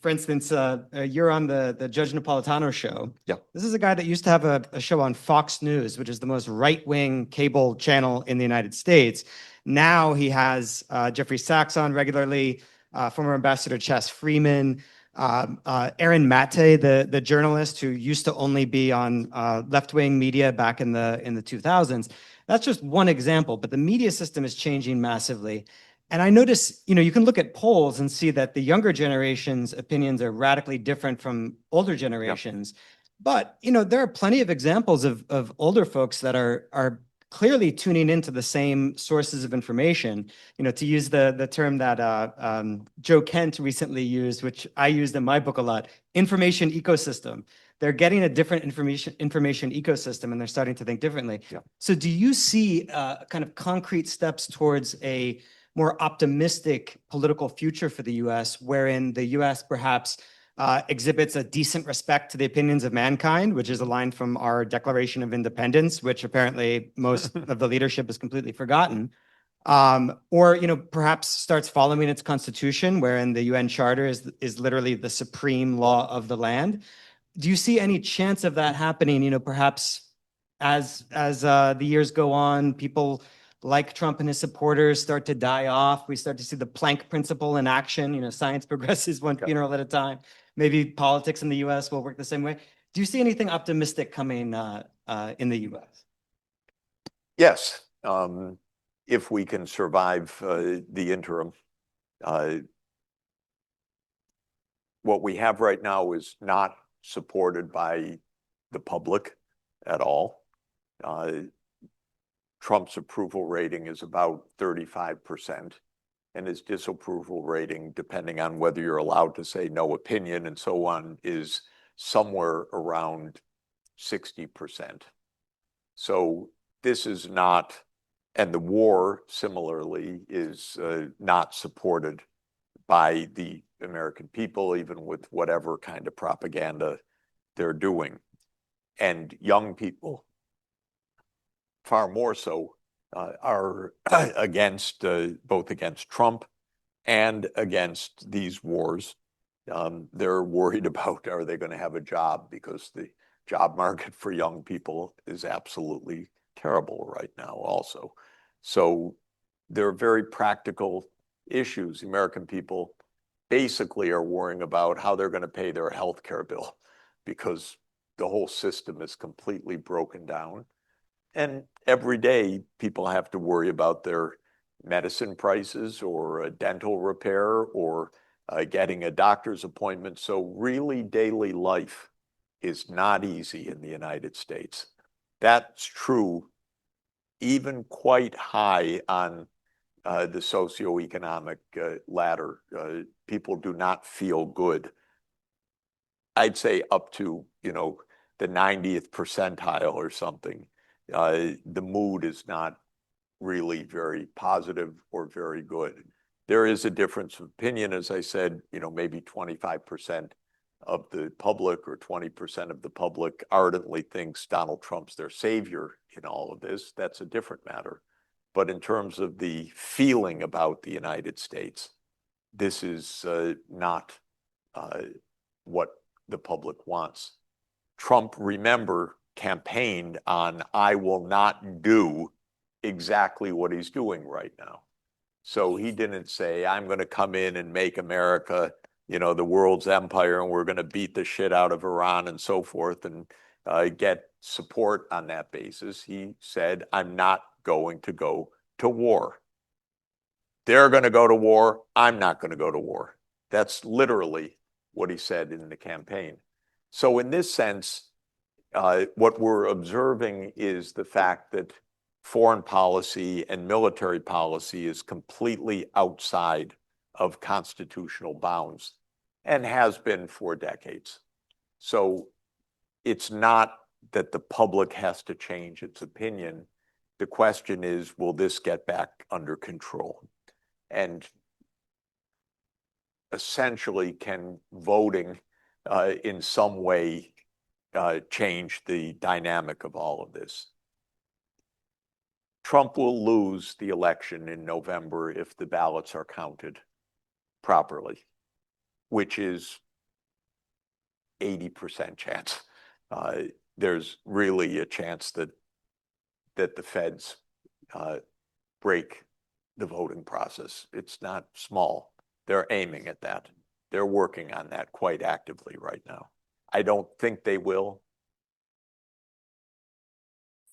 For instance, you're on the Judge Napolitano show. Yeah. This is a guy that used to have a show on Fox News, which is the most right-wing cable channel in the United States. Now he has Jeffrey Sachs on regularly, former Ambassador Chess Freeman, Aaron Maté, the journalist who used to only be on left-wing media back in the 2000s. That's just one example, but the media system is changing massively. And I notice, you can look at polls and see that the younger generation's opinions are radically different from older generations. But, there are plenty of examples of older folks that are clearly tuning into the same sources of information. To use the term that Joe Kent recently used, which I used in my book a lot, information ecosystem. They're getting a different information ecosystem, and they're starting to think differently. Yeah. So do you see kind of concrete steps towards a more optimistic political future for the US, wherein the US perhaps exhibits a decent respect to the opinions of mankind, which is a line from our Declaration of Independence, which apparently most of the leadership has completely forgotten, or perhaps starts following its constitution, wherein the UN Charter is literally the supreme law of the land. Do you see any chance of that happening? Perhaps as the years go on, people like Trump and his supporters start to die off. We start to see the Planck principle in action. Science progresses one funeral at a time. Maybe politics in the US will work the same way. Do you see anything optimistic coming in the US? Yes, if we can survive the interim. What we have right now is not supported by the public at all. Trump's approval rating is about 35%, and his disapproval rating, depending on whether you're allowed to say no opinion and so on, is somewhere around 60%. So this is not, and the war similarly is not supported by the American people, even with whatever kind of propaganda they're doing. And young people, far more so, are against both against Trump and against these wars. They're worried about, are they going to have a job, because the job market for young people is absolutely terrible right now also. So there are very practical issues. The American people basically are worrying about how they're going to pay their health care bill, because the whole system is completely broken down. And every day people have to worry about their medicine prices or a dental repair or getting a doctor's appointment. So really daily life is not easy in the United States. That's true even quite high on the socioeconomic ladder. People do not feel good. I'd say up to, the 90th percentile or something. The mood is not really very positive or very good. There is a difference of opinion, as I said, maybe 25% of the public or 20% of the public ardently thinks Donald Trump's their savior in all of this. That's a different matter. But in terms of the feeling about the United States, this is not what the public wants. Trump, remember, campaigned on, I will not do exactly what he's doing right now. So he didn't say, I'm going to come in and make America, the world's empire, and we're going to beat the shit out of Iran and so forth, and get support on that basis. He said, I'm not going to go to war. They're going to go to war. I'm not going to go to war. That's literally what he said in the campaign. So in this sense, what we're observing is the fact that foreign policy and military policy is completely outside of constitutional bounds and has been for decades. So it's not that the public has to change its opinion. The question is, will this get back under control? And essentially, can voting in some way change the dynamic of all of this? Trump will lose the election in November if the ballots are counted properly, which is 80% chance. There's really a chance that the feds break the voting process. It's not small. They're aiming at that. They're working on that quite actively right now. I don't think they will.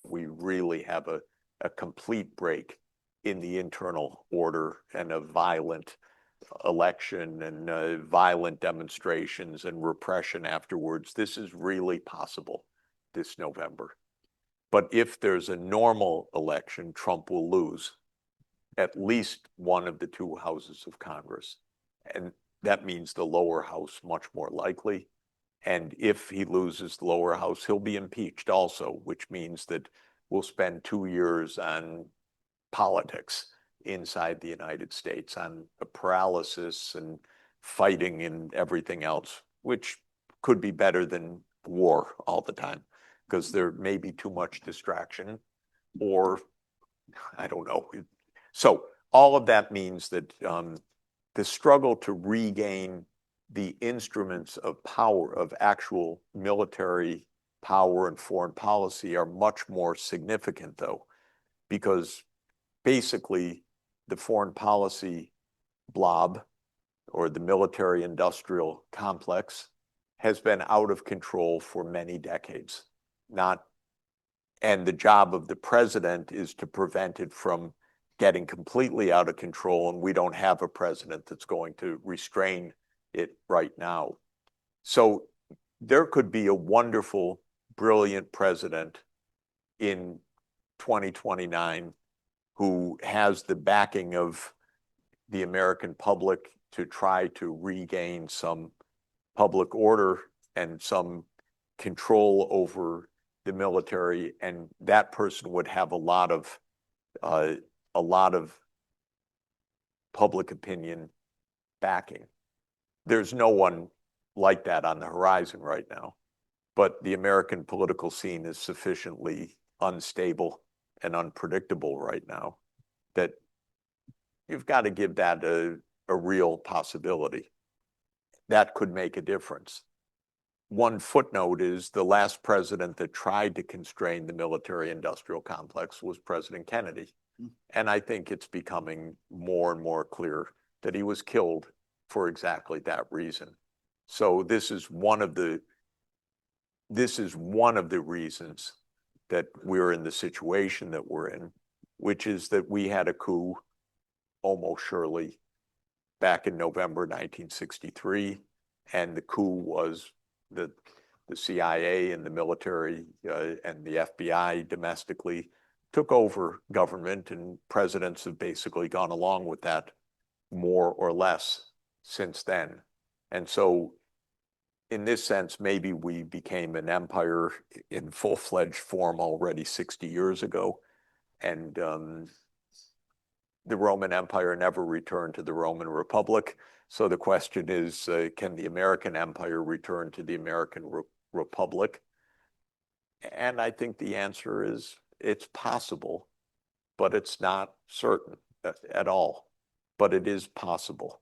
We really have a complete break in the internal order and a violent election and violent demonstrations and repression afterwards. This is really possible this November. But if there's a normal election, Trump will lose at least one of the two houses of Congress. And that means the lower house much more likely. And if he loses the lower house, he'll be impeached also, which means that we'll spend 2 years on politics inside the United States, on a paralysis and fighting and everything else, which could be better than war all the time, because there may be too much distraction, or I don't know. So all of that means that the struggle to regain the instruments of power, of actual military power and foreign policy, are much more significant, though, because basically the foreign policy blob, or the military industrial complex, has been out of control for many decades. And the job of the president is to prevent it from getting completely out of control, and we don't have a president that's going to restrain it right now. So there could be a wonderful, brilliant president in 2029 who has the backing of the American public to try to regain some public order and some control over the military, and that person would have a lot of public opinion backing. There's no one like that on the horizon right now, but the American political scene is sufficiently unstable and unpredictable right now that you've got to give that a real possibility. That could make a difference. One footnote is the last president that tried to constrain the military-industrial complex was President Kennedy. And I think it's becoming more and more clear that he was killed for exactly that reason. So this is one of the reasons that we're in the situation that we're in, which is that we had a coup almost surely back in November 1963, and the coup was the CIA and the military and the FBI domestically took over government, and presidents have basically gone along with that more or less since then. And so in this sense, maybe we became an empire in full-fledged form already 60 years ago. And the Roman Empire never returned to the Roman Republic. So the question is, can the American Empire return to the American Republic? And I think the answer is it's possible, but it's not certain at all. But it is possible.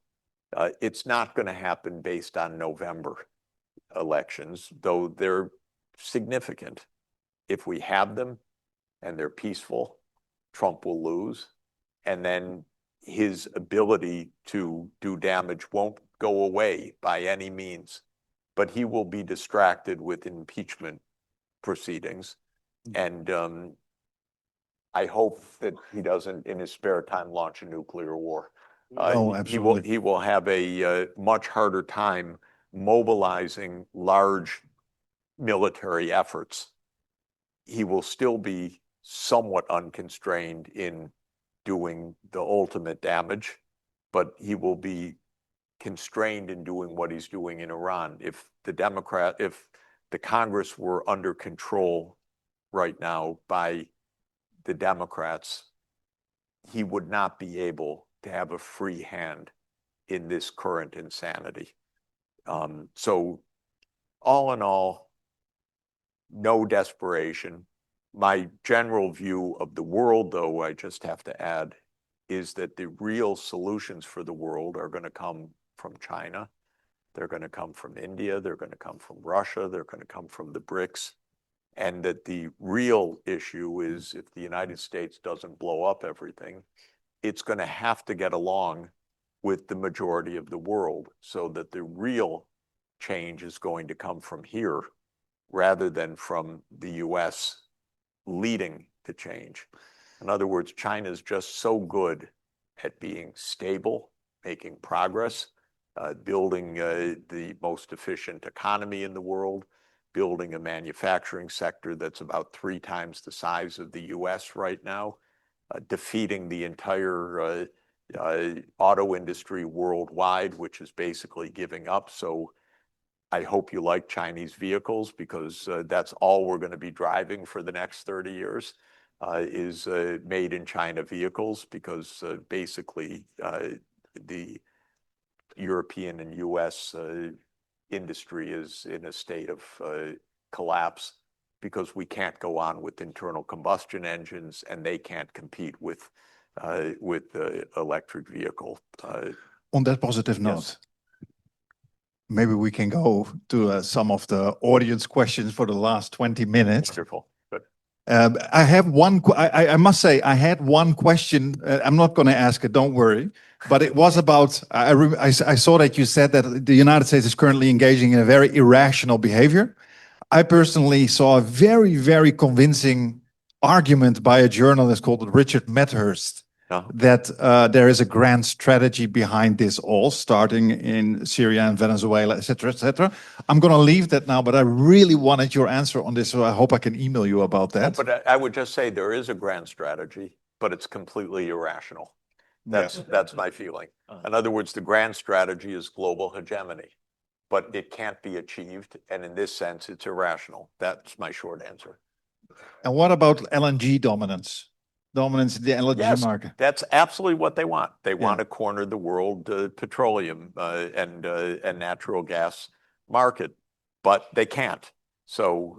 It's not going to happen based on November elections, though they're significant. If we have them and they're peaceful, Trump will lose. And then his ability to do damage won't go away by any means, but he will be distracted with impeachment proceedings. And I hope that he doesn't, in his spare time, launch a nuclear war. Oh, absolutely. He will have a much harder time mobilizing large military efforts. He will still be somewhat unconstrained in doing the ultimate damage, but he will be constrained in doing what he's doing in Iran. If the Congress were under control right now by the Democrats, he would not be able to have a free hand in this current insanity. So all in all, no desperation. My general view of the world, though, I just have to add, is that the real solutions for the world are going to come from China. They're going to come from India. They're going to come from Russia. They're going to come from the BRICS. And that the real issue is, if the United States doesn't blow up everything, it's going to have to get along with the majority of the world, so that the real change is going to come from here rather than from the US leading the change. In other words, China is just so good at being stable, making progress, building the most efficient economy in the world, building a manufacturing sector that's about 3 times the size of the US right now, defeating the entire auto industry worldwide, which is basically giving up. So I hope you like Chinese vehicles, because that's all we're going to be driving for the next 30 years is made in China vehicles, because basically the European and US industry is in a state of collapse, because we can't go on with internal combustion engines, and they can't compete with the electric vehicle. On that positive note, Yes. maybe we can go to some of the audience questions for the last 20 minutes. Wonderful. Good. I have one, I must say, I had one question. I'm not going to ask it, don't worry. But it was about, I saw that you said that the United States is currently engaging in a very irrational behavior. I personally saw a very, very convincing argument by a journalist called Richard Medhurst, that there is a grand strategy behind this all, starting in Syria and Venezuela, et cetera, et cetera. I'm going to leave that now, but I really wanted your answer on this, so I hope I can email you about that. But I would just say there is a grand strategy, but it's completely irrational. That's my feeling. In other words, the grand strategy is global hegemony, but it can't be achieved. And in this sense, it's irrational. That's my short answer. And what about LNG dominance? Dominance in the LNG market? That's absolutely what they want. They want to corner the world petroleum and natural gas market, but they can't. So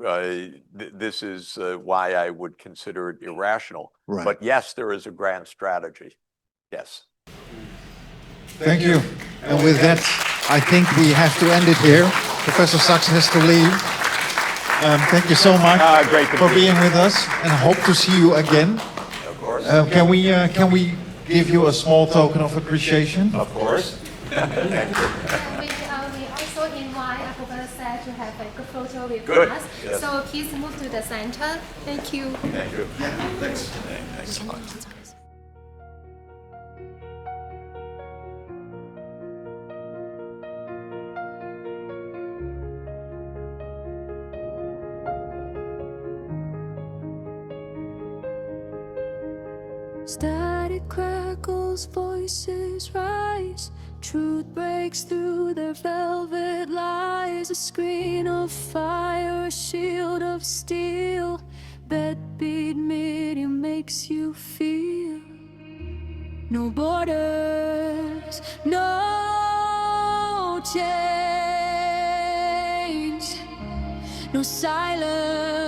this is why I would consider it irrational. Right. But yes, there is a grand strategy. Yes. Thank you. And with that, I think we have to end it here. Professor Sachs has to leave. Thank you so much Great for being with us, and hope to see you again. Of course. Can we give you a small token of appreciation? Of course. Thank you. We also invite Professor Sachs to have a good photo with Good. us. Yes. So please move to the center. Thank you. Thank you. Thanks. Thanks a lot. Static crackles, voices rise. Truth breaks through their velvet lies. A screen of fire, a shield of steel. BettBeat media makes you feel. No borders, no change, no silence.